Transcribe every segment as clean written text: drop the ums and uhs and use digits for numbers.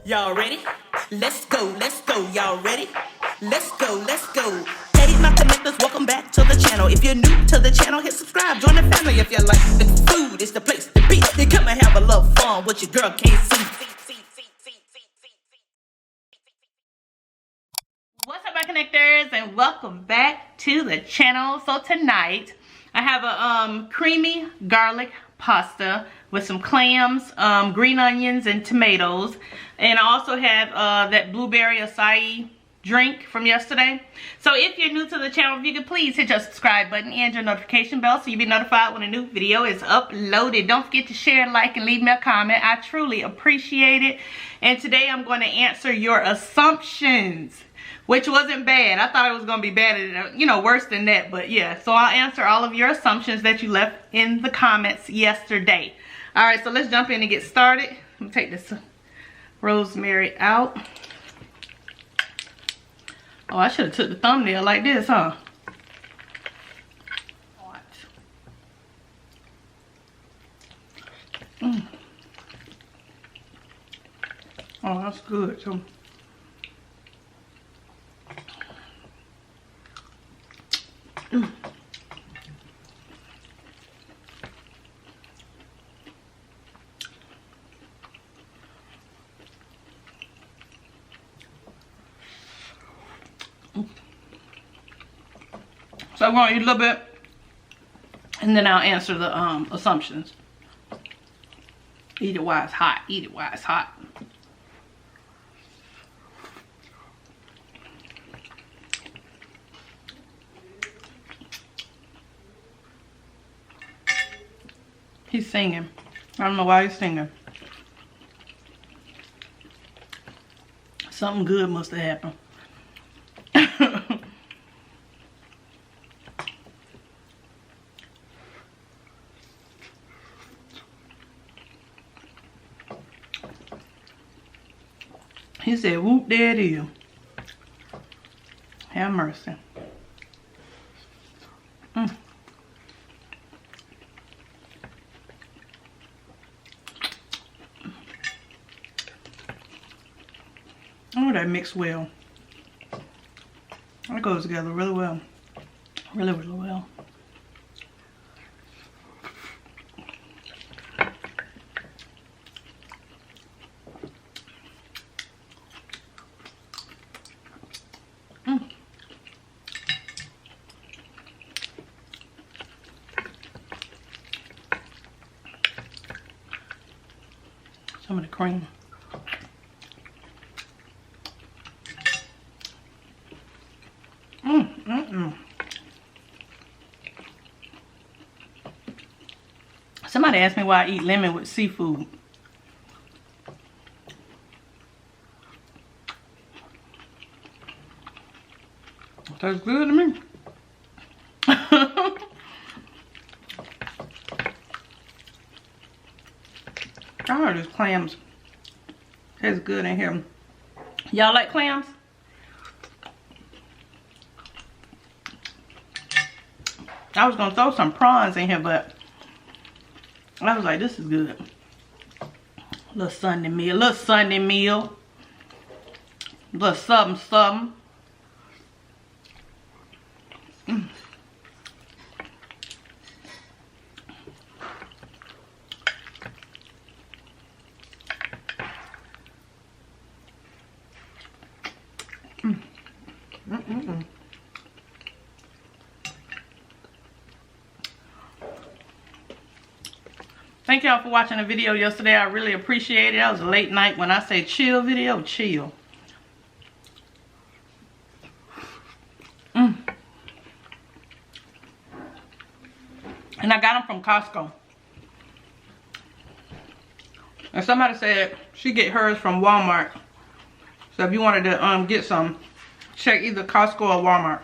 Y'all ready? Let's go, y'all ready? Let's go. Hey, my connectors, welcome back to the channel. If you're new to the channel, hit subscribe, join the family. If you like the food, it's the place to be. You come and have a little fun, what your girl can't see. What's up, my connectors, and welcome back to the channel. So tonight, I have a creamy garlic pasta with some clams, green onions, and tomatoes. And I also have that blueberry acai drink from yesterday. So if you're new to the channel, if you could please hit your subscribe button and your notification bell so you'll be notified when a new video is uploaded. Don't forget to share, like, and leave me a comment. I truly appreciate it. And today I'm going to answer your assumptions, which wasn't bad. I thought it was going to be bad, you know, worse than that. But yeah, so I'll answer all of your assumptions that you left in the comments yesterday. All right, so let's jump in and get started. Let me take this rosemary out. Oh, I should have took the thumbnail like this, huh? Watch. Oh, that's good too. So I'm going to eat a little bit, and then I'll answer the assumptions. Eat it while it's hot. Eat it while it's hot. He's singing. I don't know why he's singing. Something good must have happened. He said, whoop, there it is. Have mercy. Oh, that mixed well. That goes together really well. Really, really well. Some of the cream. Somebody asked me why I eat lemon with seafood. Tastes good to me. I heard these clams taste good in here. Y'all like clams? I was gonna throw some prawns in here, but I was like, this is good. Little Sunday meal, little something. Thank y'all for watching the video yesterday. I really appreciate it. That was a late night. When I say chill video, chill. And I got them from Costco. And somebody said she get hers from Walmart. So if you wanted to get some, check either Costco or Walmart.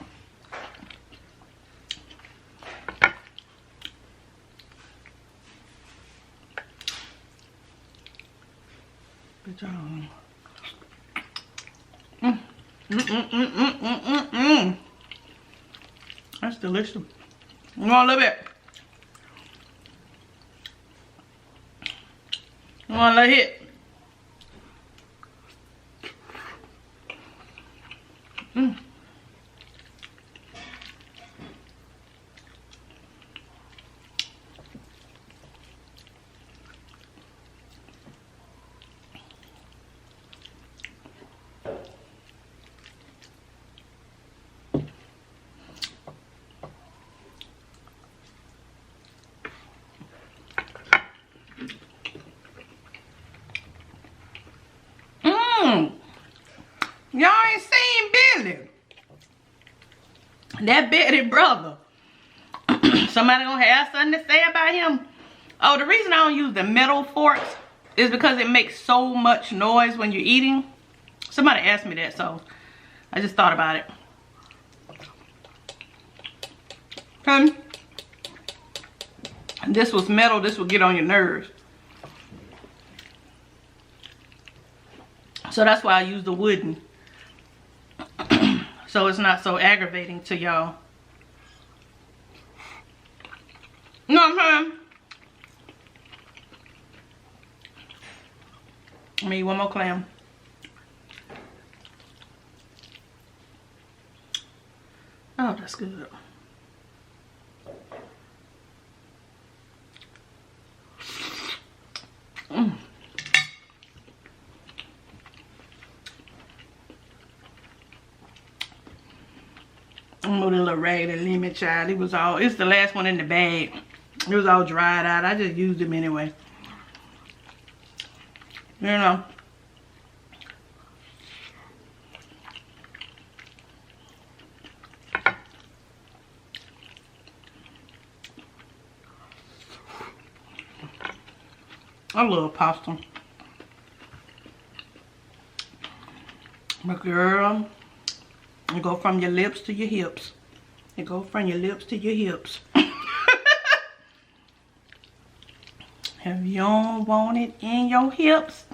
Good job. That's delicious. You want a little bit? You want a little hit? Y'all ain't seen Billy. That Betty brother. Somebody gonna have something to say about him. Oh, the reason I don't use the metal forks is because it makes so much noise when you're eating. Somebody asked me that, so I just thought about it. Okay. This was metal, this would get on your nerves. So that's why I use the wooden. So it's not so aggravating to y'all. You know what I'm saying? I need one more clam. Oh, that's good. I'm with a little raggedy lemon, child. It's the last one in the bag. It was all dried out. I just used them anyway. You know. I love pasta. But girl, you go from your lips to your hips. You go from your lips to your hips. If you don't want it in your hips,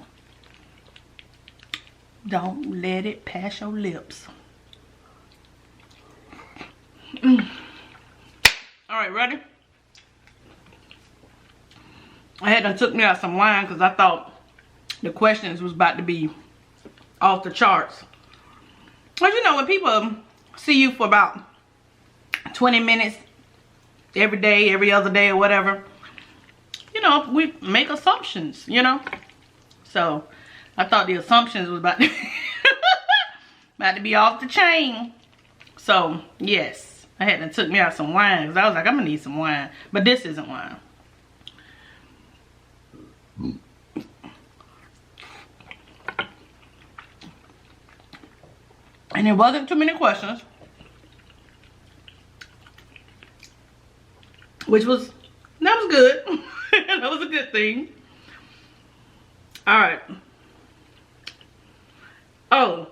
don't let it pass your lips. Alright, ready? I had took me out some wine because I thought the questions was about to be off the charts. But you know, when people see you for about 20 minutes every day, every other day or whatever, you know, we make assumptions, you know. So I thought the assumptions was about to, about to be off the chain. So yes, I had took me out some wine because I was like, I'm gonna need some wine. But this isn't wine. And it wasn't too many questions, which was, that was good. That was a good thing. All right. Oh,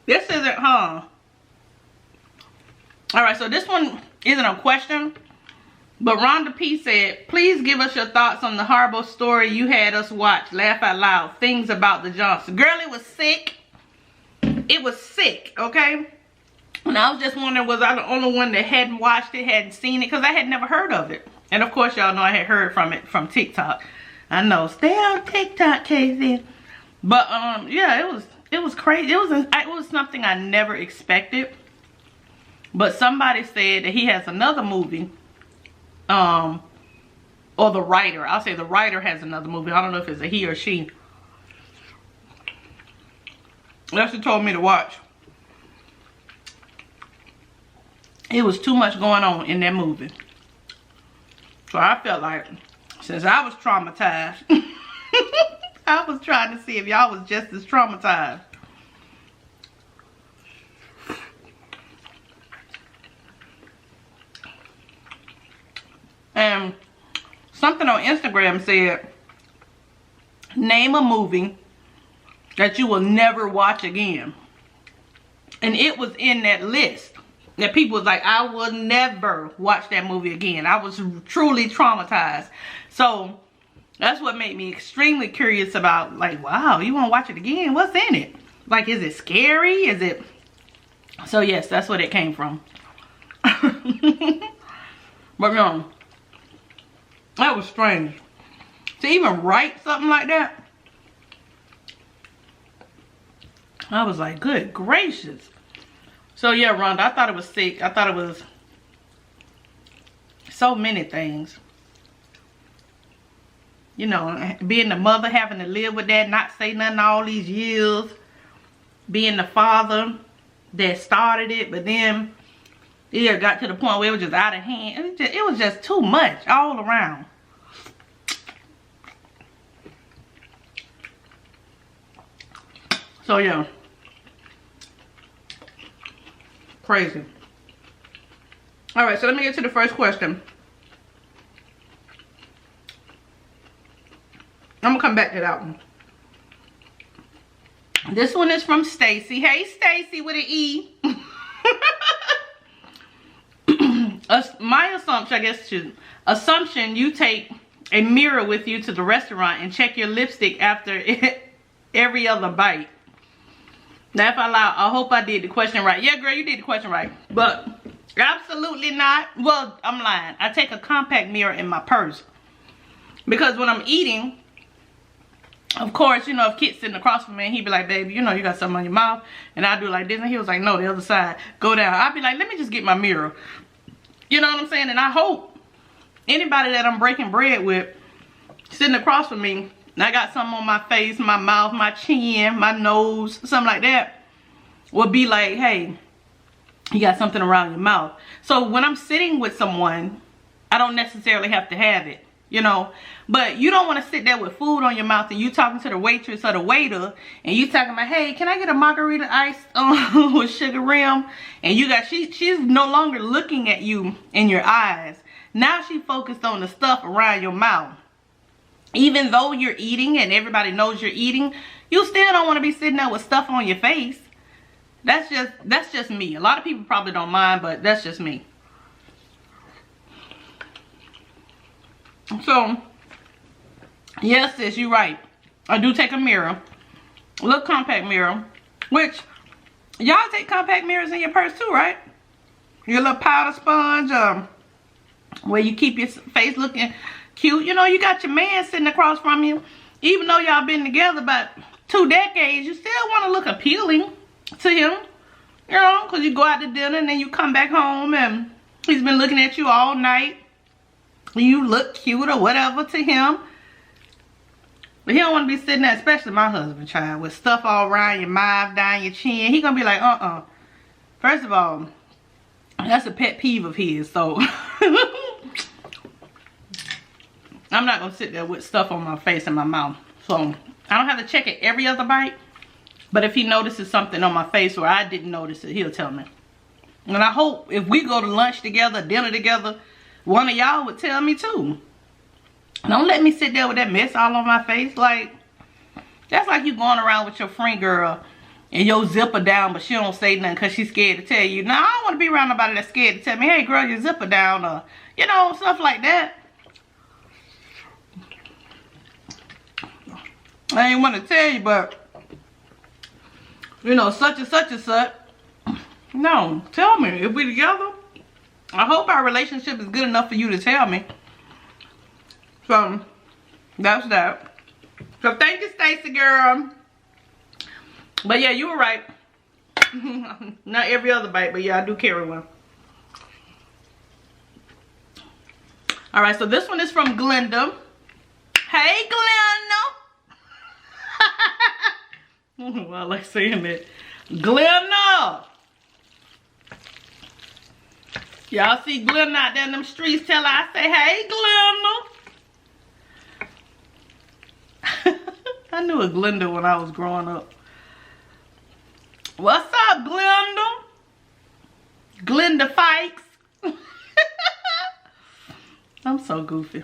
this isn't, All right, so this one isn't a question, but Rhonda P said, please give us your thoughts on the horrible story you had us watch. Laugh out loud. Things about the Johnson. Girl, it was sick. It was sick, okay? And I was just wondering, was I the only one that hadn't watched it, hadn't seen it? Because I had never heard of it. And of course, y'all know I had heard from it from TikTok. I know, stay on TikTok, Casey. But yeah, it was crazy. It was something I never expected. But somebody said that he has another movie. Or the writer. I'll say the writer has another movie. I don't know if it's a he or she. That's what told me to watch. It was too much going on in that movie. So I felt like, since I was traumatized, I was trying to see if y'all was just as traumatized. And something on Instagram said, name a movie that you will never watch again. And it was in that list. That people was like, I will never watch that movie again. I was truly traumatized. So that's what made me extremely curious about, like, wow, you want to watch it again? What's in it? Like, is it scary? Is it? So yes, that's what it came from. But no, that was strange. To even write something like that, I was like, good gracious. So yeah, Rhonda, I thought it was sick. I thought it was so many things. You know, being the mother, having to live with that, not say nothing all these years. Being the father that started it, but then it got to the point where it was just out of hand. It was just too much all around. So yeah, crazy. All right, so let me get to the first question. I'm gonna come back to that one. This one is from Stacy. Hey, Stacy with an E. My assumption, I guess, assumption, you take a mirror with you to the restaurant and check your lipstick after every other bite. Now, if I lie, I hope I did the question right. Yeah, girl, you did the question right. But absolutely not. Well, I'm lying. I take a compact mirror in my purse. Because when I'm eating, of course, you know, if Kit's sitting across from me and he'd be like, baby, you know, you got something on your mouth. And I do like this. And he was like, no, the other side. Go down. I'd be like, let me just get my mirror. You know what I'm saying? And I hope anybody that I'm breaking bread with sitting across from me, and I got something on my face, my mouth, my chin, my nose, something like that, will be like, hey, you got something around your mouth. So when I'm sitting with someone, I don't necessarily have to have it, you know. But you don't want to sit there with food on your mouth and you talking to the waitress or the waiter and you talking about, hey, can I get a margarita ice with sugar rim? And you got, she's no longer looking at you in your eyes. Now she focused on the stuff around your mouth. Even though you're eating and everybody knows you're eating, you still don't want to be sitting there with stuff on your face. That's just me. A lot of people probably don't mind, but that's just me. So, yes, sis, you're right. I do take a mirror. A little compact mirror. Which, y'all take compact mirrors in your purse too, right? Your little powder sponge, where you keep your face looking cute. You know, you got your man sitting across from you. Even though y'all been together about 2 decades, you still want to look appealing to him. You know, because you go out to dinner and then you come back home and he's been looking at you all night. You look cute or whatever to him. But he don't want to be sitting there, especially my husband, child, with stuff all around your mouth, down your chin. He going to be like, First of all, that's a pet peeve of his, so I'm not going to sit there with stuff on my face and my mouth. So I don't have to check it every other bite. But if he notices something on my face or I didn't notice it, he'll tell me. And I hope if we go to lunch together, dinner together, one of y'all would tell me too. Don't let me sit there with that mess all on my face. Like, that's like you going around with your friend girl and your zipper down, but she don't say nothing because she's scared to tell you. Now, I don't want to be around nobody that's scared to tell me, hey girl, your zipper down, or, you know, stuff like that. I ain't want to tell you, but, you know, such and such and such. No, tell me. If we together, I hope our relationship is good enough for you to tell me. So, that's that. So, thank you, Stacy, girl. But, yeah, you were right. Not every other bite, but, yeah, I do carry one. Alright, so this one is from Glenda. Hey, Glenda. Well, I like saying that. Glenda. Y'all see Glenda out there in them streets, tell her I say, hey, Glenda. I knew a Glenda when I was growing up. What's up, Glenda? Glenda Fikes. I'm so goofy.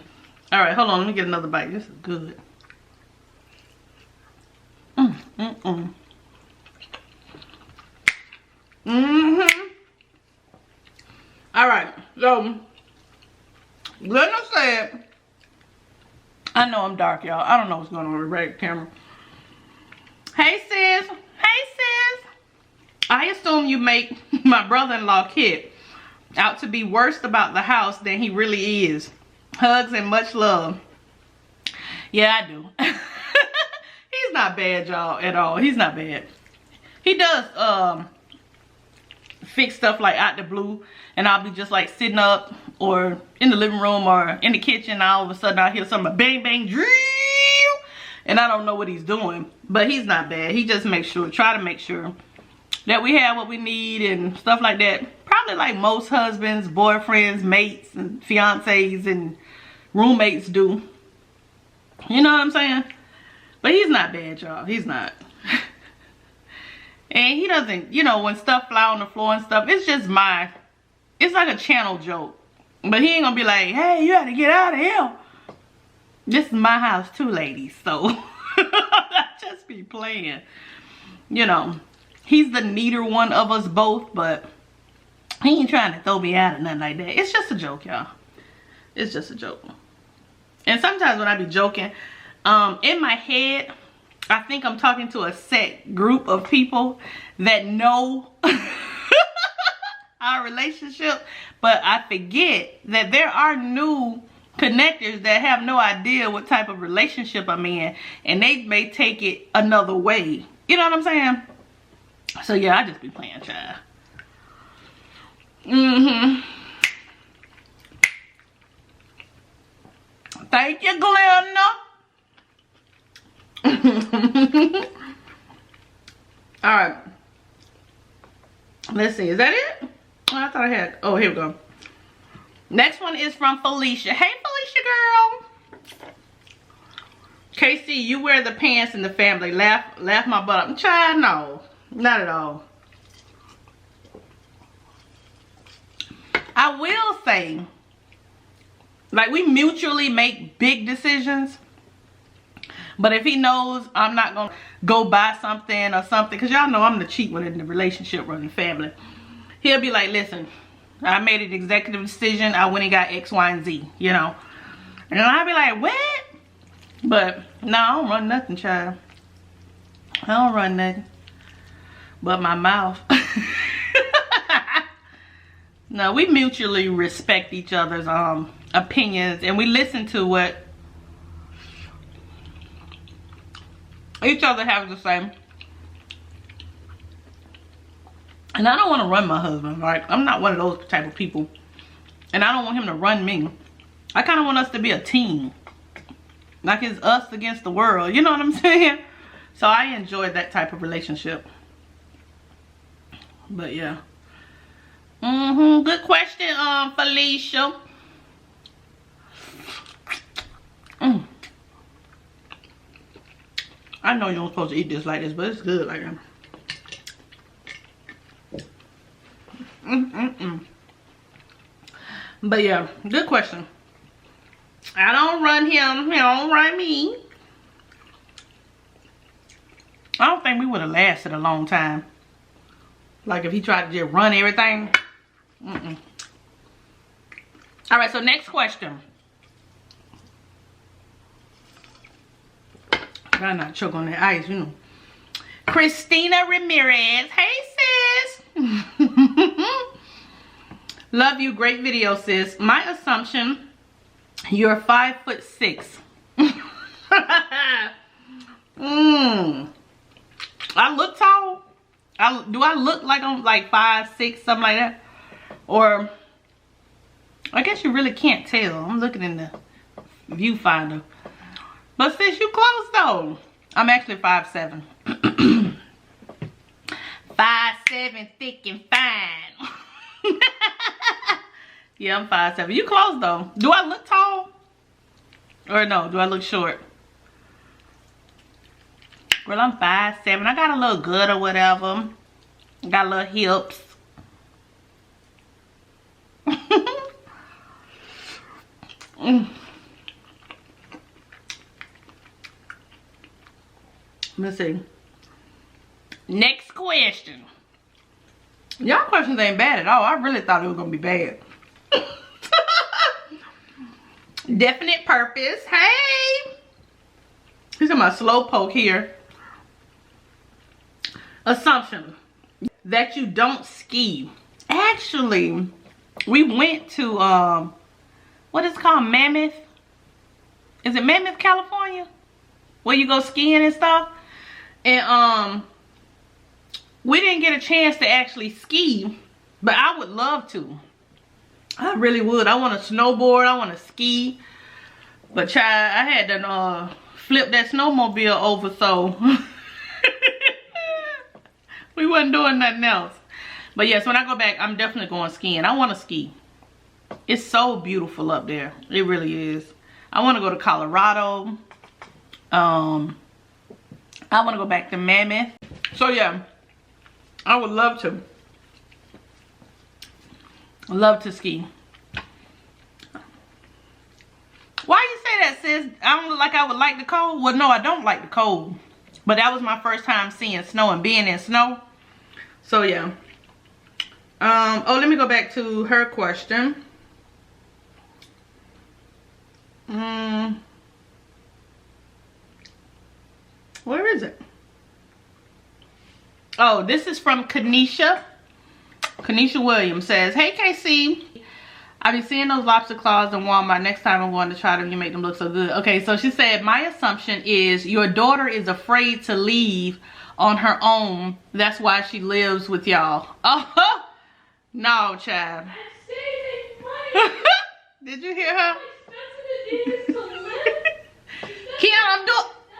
Alright, hold on. Let me get another bite. This is good. Alright, so Glenda said, I know I'm dark, y'all. I don't know what's going on with the red camera. Hey, sis. Hey, sis. I assume you make my brother-in-law Kit out to be worse about the house than he really is. Hugs and much love. Yeah, I do. He's not bad, y'all, at all. He's not bad. He does fix stuff like out the blue, and I'll be just like sitting up or in the living room or in the kitchen, and all of a sudden I hear something bang bang drill, and I don't know what he's doing. But he's not bad. He just makes sure, try to make sure that we have what we need and stuff like that. Probably like most husbands, boyfriends, mates, and fiancés and roommates do. You know what I'm saying? But he's not bad, y'all. He's not. And he doesn't, you know, when stuff fly on the floor and stuff, it's just it's like a channel joke. But he ain't gonna be like, hey, you gotta get out of here. This is my house too, ladies. So I just be playing. You know, he's the neater one of us both, but he ain't trying to throw me out or nothing like that. It's just a joke, y'all. It's just a joke. And sometimes when I be joking, in my head, I think I'm talking to a set group of people that know our relationship, but I forget that there are new connectors that have no idea what type of relationship I'm in, and they may take it another way. You know what I'm saying? So yeah, I just be playing, child. Thank you, Glenna. All right. Let's see. Is that it? Oh, I thought I had. Oh, here we go. Next one is from Felicia. Hey, Felicia girl. Casey, you wear the pants in the family. Laugh my butt up. Child, no. Not at all. I will say, like, we mutually make big decisions. But if he knows I'm not going to go buy something or something, because y'all know I'm the cheap one in the relationship running family. He'll be like, listen, I made an executive decision. I went and got X, Y, and Z, you know. And I'll be like, what? But, no, I don't run nothing, child. I don't run nothing. But my mouth. No, we mutually respect each other's opinions. And we listen to what each other has to say. And I don't want to run my husband. Like, I'm not one of those type of people. And I don't want him to run me. I kind of want us to be a team. Like it's us against the world. You know what I'm saying? So I enjoy that type of relationship. But yeah. Good question, Felicia. I know you're not supposed to eat this like this, but it's good like that. But yeah, good question. I don't run him. He don't run me. I don't think we would have lasted a long time. Like if he tried to just run everything. Alright, so next question. Gotta not choke on that ice, you know. Christina Ramirez. Hey, sis. Love you. Great video, sis. My assumption, you're 5'6". I look tall. Do I look like I'm like 5'6", something like that? Or I guess you really can't tell. I'm looking in the viewfinder. But sis, you close though. I'm actually 5'7". 5'7", thick and fine. Yeah, I'm 5'7". You close though. Do I look tall? Or no, do I look short? Well, I'm 5'7". I got a little gut or whatever. Got little hips. Let's see. Next question. Y'all questions ain't bad at all. I really thought it was gonna be bad. Definite purpose. Hey. He's in my slow poke here. Assumption that you don't ski. Actually, we went to what is it called? Mammoth? Is it Mammoth, California? Where you go skiing and stuff? And we didn't get a chance to actually ski, but I would love to. I really would. I want to snowboard. I want to ski. But child, I had to flip that snowmobile over, so we wasn't doing nothing else. But yes, when I go back, I'm definitely going skiing. I want to ski. It's so beautiful up there. It really is. I want to go to Colorado. I want to go back to Mammoth. So yeah, I would love to. Love to ski. Why you say that, sis? I don't look like I would like the cold. Well, no, I don't like the cold. But that was my first time seeing snow and being in snow. So yeah. Oh, let me go back to her question. Where is it? Oh, this is from Kanisha. Kanisha Williams says, hey KC, I be seeing those lobster claws in Walmart. Next time I'm going to try them. You make them look so good. Okay, so she said, my assumption is your daughter is afraid to leave on her own. That's why she lives with y'all. Oh, no, child. Did you hear her?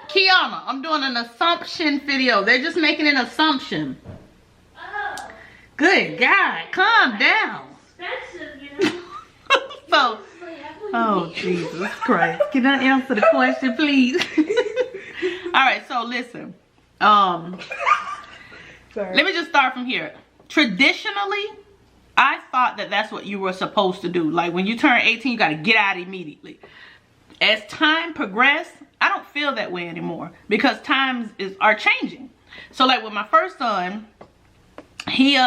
Kiana, I'm doing an assumption video. They're just making an assumption. Oh. Good God, calm down. Expensive, you know. So, oh Jesus Christ. Can I answer the question, please? Alright, so listen. Sorry. Let me just start from here. Traditionally, I thought that that's what you were supposed to do. Like when you turn 18, you got to get out immediately. As time progressed, I don't feel that way anymore because times are changing. So like with my first son, he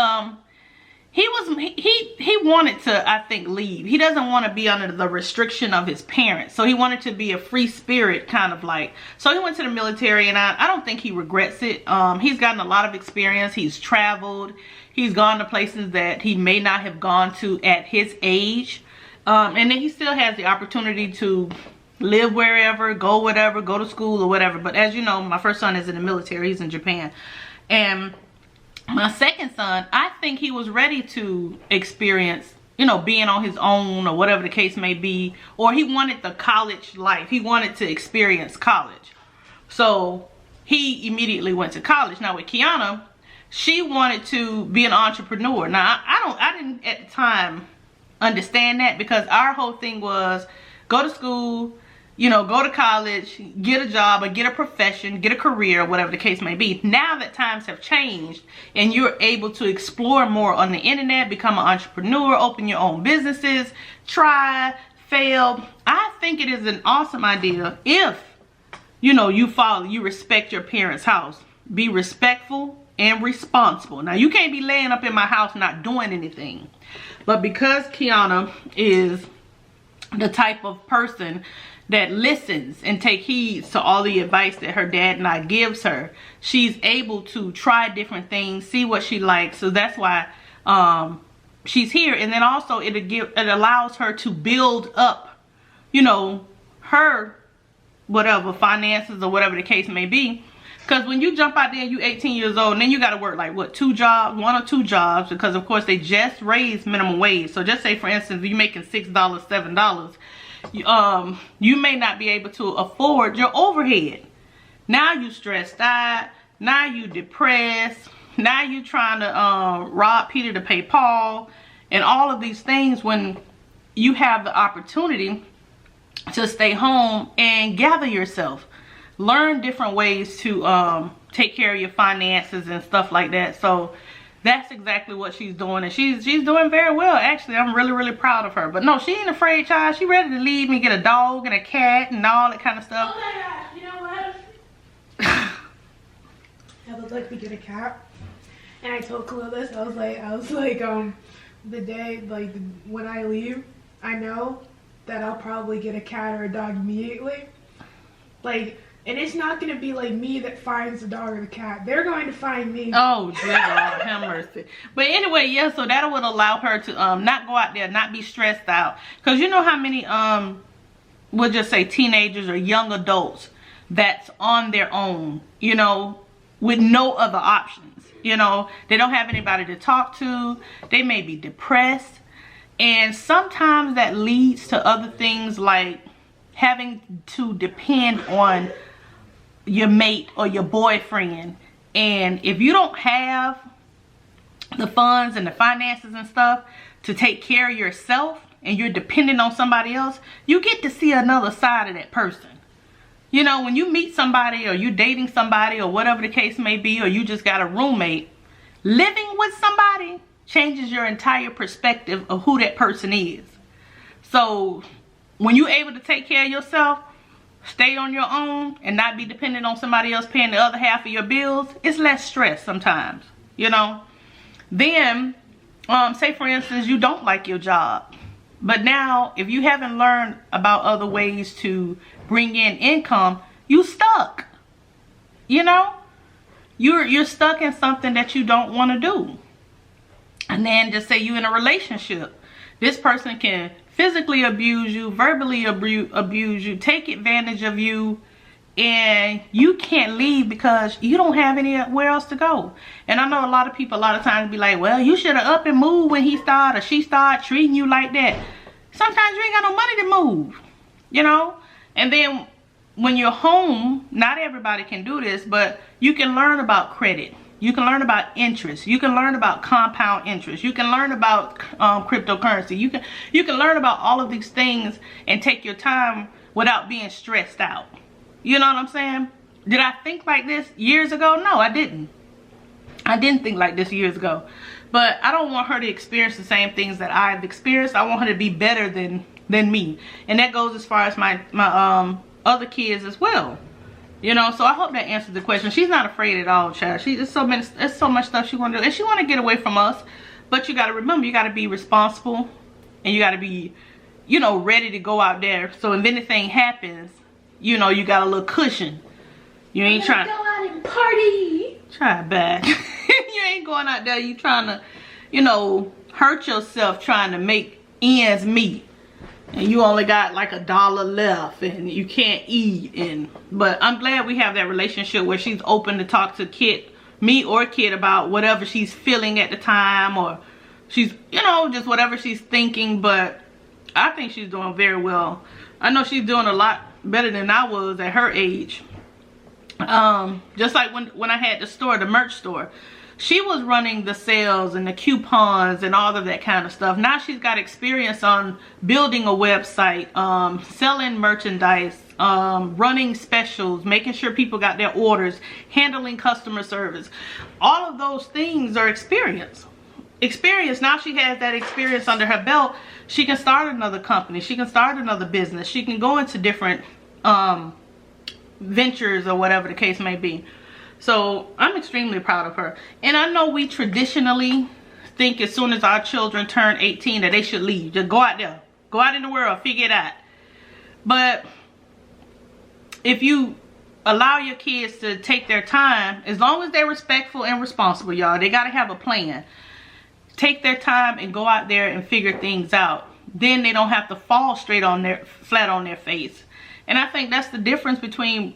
wanted to, I think, leave. He doesn't want to be under the restriction of his parents. So he wanted to be a free spirit kind of like. So he went to the military and I don't think he regrets it. He's gotten a lot of experience. He's traveled. He's gone to places that he may not have gone to at his age. And then he still has the opportunity to live wherever, go whatever, go to school or whatever. But as you know, my first son is in the military. He's in Japan. And my second son, I think he was ready to experience, you know, being on his own or whatever the case may be. Or he wanted the college life. He wanted to experience college. So he immediately went to college. Now with KIONA, she wanted to be an entrepreneur. Now I didn't at the time understand that because our whole thing was go to school, you know, go to college, get a job or get a profession, get a career, whatever the case may be. Now that times have changed and you're able to explore more on the internet, become an entrepreneur, open your own businesses, try, fail. I think it is an awesome idea if, you know, you respect your parents' house. Be respectful and responsible. Now, you can't be laying up in my house not doing anything. But because KIONA is the type of person that listens and take heed to all the advice that her dad and I gives her, she's able to try different things, see what she likes. So that's why she's here. And then also it allows her to build up, you know, her whatever finances or whatever the case may be. Because when you jump out there and you're 18 years old, and then you got to work like what, one or two jobs, because of course they just raised minimum wage. So just say for instance, if you're making $6, $7, you may not be able to afford your overhead. Now you stressed out. Now you depressed. Now you trying to rob Peter to pay Paul, and all of these things when you have the opportunity to stay home and gather yourself. Learn different ways to take care of your finances and stuff like that. So that's exactly what she's doing, and she's doing very well. Actually, I'm really, really proud of her. But no, she ain't afraid, child. She ready to leave me, get a dog and a cat and all that kind of stuff. Oh my gosh, you know what? I would like to get a cat, and I told Khalil this. I was like, the day, like when I leave, I know that I'll probably get a cat or a dog immediately. Like. And it's not going to be like me that finds the dog or the cat. They're going to find me. Oh, dear Lord, have mercy. But anyway, yeah, so that would allow her to not go out there, not be stressed out. Because you know how many, we'll just say teenagers or young adults that's on their own, you know, with no other options. You know, they don't have anybody to talk to. They may be depressed. And sometimes that leads to other things like having to depend on your mate or your boyfriend. And if you don't have the funds and the finances and stuff to take care of yourself and you're dependent on somebody else, you get to see another side of that person. You know, when you meet somebody or you're dating somebody or whatever the case may be, or you just got a roommate, living with somebody changes your entire perspective of who that person is. So when you're able to take care of yourself, stay on your own, and not be dependent on somebody else paying the other half of your bills, it's less stress sometimes, you know. Then say for instance you don't like your job, but now if you haven't learned about other ways to bring in income, you stuck, you know. You're stuck in something that you don't want to do. And then just say you in a relationship, this person can physically abuse you, verbally abuse you, take advantage of you, and you can't leave because you don't have anywhere else to go. And I know a lot of people a lot of times be like, well, you should have up and moved when he started or she started treating you like that. Sometimes you ain't got no money to move, you know. And then when you're home, not everybody can do this, but you can learn about credit. You can learn about interest. You can learn about compound interest. You can learn about cryptocurrency. You can learn about all of these things and take your time without being stressed out. You know what I'm saying? Did I think like this years ago? No, I didn't. I didn't think like this years ago. But I don't want her to experience the same things that I've experienced. I want her to be better than me. And that goes as far as my other kids as well. You know, so I hope that answers the question. She's not afraid at all, child. There's so much stuff she want to do, and she want to get away from us. But you got to remember, you got to be responsible, and you got to be, you know, ready to go out there. So if anything happens, you know, you got a little cushion. You ain't trying to go out and party. Try it back. You ain't going out there. You trying to, you know, hurt yourself trying to make ends meet. And you only got like $1 left and you can't eat. But I'm glad we have that relationship where she's open to talk to me or Kid about whatever she's feeling at the time, or she's, you know, just whatever she's thinking. But I think she's doing very well. I know she's doing a lot better than I was at her age. Just like when I had the store, the merch store, she was running the sales and the coupons and all of that kind of stuff. Now she's got experience on building a website, selling merchandise, running specials, making sure people got their orders, handling customer service. All of those things are experience. Now she has that experience under her belt. She can start another company. She can start another business. She can go into different ventures or whatever the case may be. So I'm extremely proud of her. And I know we traditionally think as soon as our children turn 18 that they should leave. Just go out there. Go out in the world. Figure it out. But if you allow your kids to take their time, as long as they're respectful and responsible, y'all, they got to have a plan. Take their time and go out there and figure things out. Then they don't have to fall flat on their face. And I think that's the difference between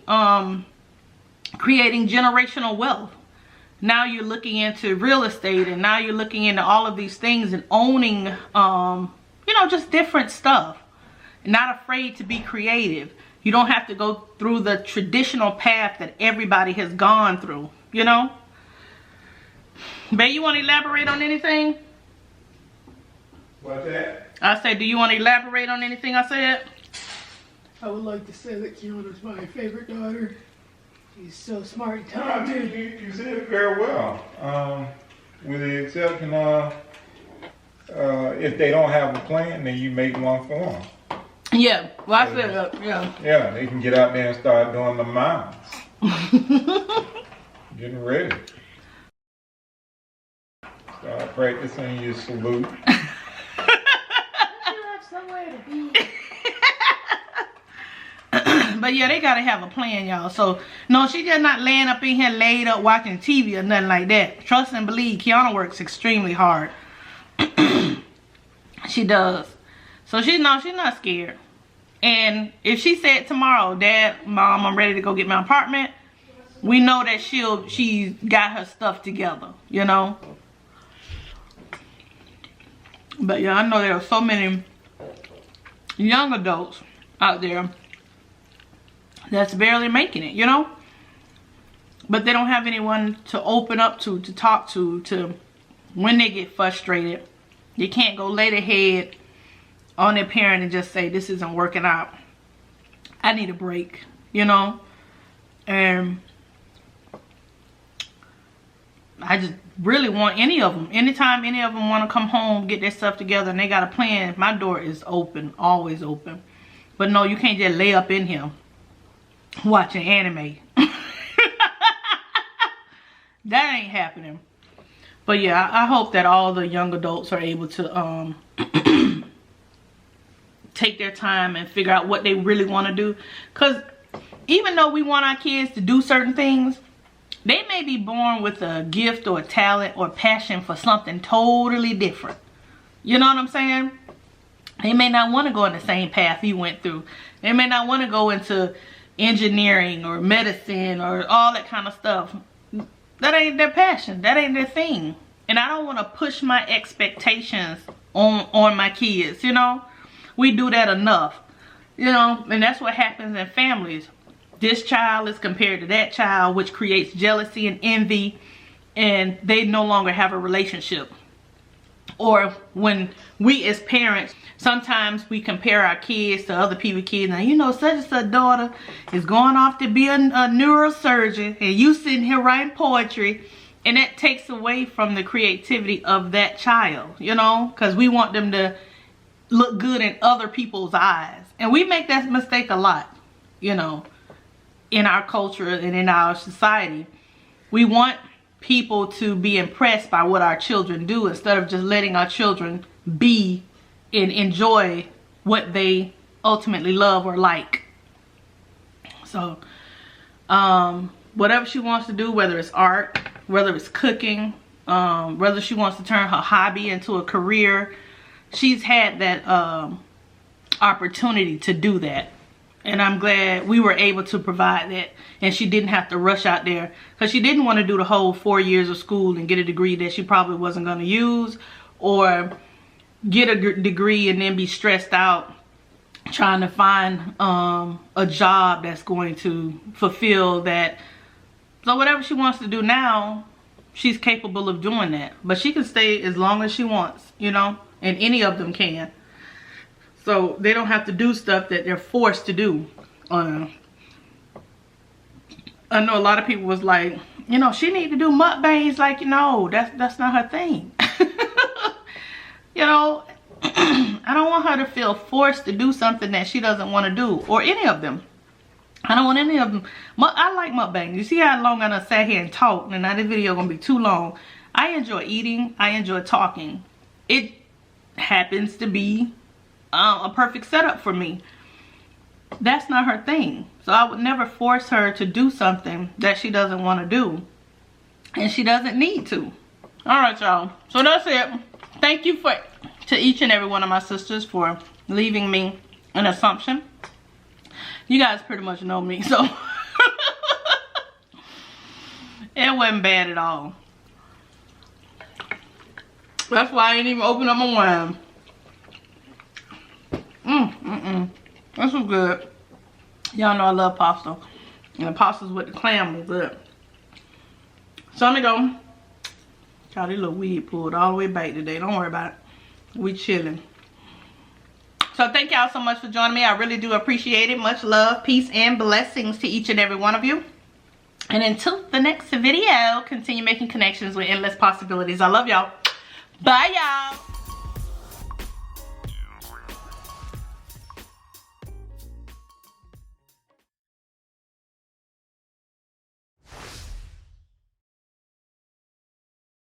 creating generational wealth. Now you're looking into real estate, and now you're looking into all of these things and owning, you know, just different stuff. Not afraid to be creative. You don't have to go through the traditional path that everybody has gone through, you know. Babe, you want to elaborate on anything? What's that? I said, do you want to elaborate on anything I said? I would like to say that KIONA's my favorite daughter. She's so smart and I mean, talented. you said it very well. With the exception of if they don't have a plan, then you make one for them. Yeah, well, I said that, yeah. Yeah, they can get out there and start doing the miles. Getting ready. Start practicing your salute. You have somewhere to be. But yeah, they gotta have a plan, y'all. So no, she just not laying up in here laid up watching TV or nothing like that. Trust and believe, KIONA works extremely hard. She does. So she's not scared. And if she said tomorrow, Dad, Mom, I'm ready to go get my apartment, we know that she's got her stuff together, you know. But yeah, I know there are so many young adults out there that's barely making it, you know. But they don't have anyone to open up to talk to when they get frustrated. They can't go lay their head on their parent and just say, this isn't working out. I need a break, you know. And I I just really want any of them. Anytime any of them want to come home, get their stuff together, and they got a plan, my door is open, always open. But no, you can't just lay up in here watching anime. That ain't happening. But yeah, I hope that all the young adults are able to take their time and figure out what they really want to do. Because even though we want our kids to do certain things, they may be born with a gift or a talent or passion for something totally different. You know what I'm saying? They may not want to go in the same path you went through. They may not want to go into engineering or medicine or all that kind of stuff. That ain't their passion. That ain't their thing. And I don't want to push my expectations on my kids, you know. We do that enough, you know. And that's what happens in families. This child is compared to that child, which creates jealousy and envy. And they no longer have a relationship. Or when we as parents, sometimes we compare our kids to other people's kids. Now, you know, such and such daughter is going off to be a neurosurgeon, and you sitting here writing poetry, and that takes away from the creativity of that child, you know, because we want them to look good in other people's eyes. And we make that mistake a lot, you know, in our culture and in our society. We want people to be impressed by what our children do instead of just letting our children be and enjoy what they ultimately love or like. So whatever she wants to do, whether it's art, whether it's cooking, whether she wants to turn her hobby into a career, she's had that opportunity to do that. And I'm glad we were able to provide that. And she didn't have to rush out there. Because she didn't want to do the whole 4 years of school and get a degree that she probably wasn't going to use. Or get a degree and then be stressed out trying to find a job that's going to fulfill that. So whatever she wants to do now, she's capable of doing that. But she can stay as long as she wants, you know. And any of them can. So they don't have to do stuff that they're forced to do. I know a lot of people was like, you know, she need to do mukbangs. Like, you know, that's not her thing. You know, I don't want her to feel forced to do something that she doesn't want to do. Or any of them. I don't want any of them. I like mukbangs. You see how long I done sat here and talked. And now this video gonna be too long. I enjoy eating. I enjoy talking. It happens to be a perfect setup for me. That's not her thing. So I would never force her to do something that she doesn't want to do. And she doesn't need to. Alright, y'all. So that's it. Thank you to each and every one of my sisters for leaving me an assumption. You guys pretty much know me, so it wasn't bad at all. That's why I ain't even open up my wine. This was good. Y'all know I love pasta. And the pastas with the clam was good. So let me go. Got this little weed pulled all the way back today. Don't worry about it. We chilling. So thank y'all so much for joining me. I really do appreciate it. Much love, peace, and blessings to each and every one of you. And until the next video, continue making connections with endless possibilities. I love y'all. Bye, y'all.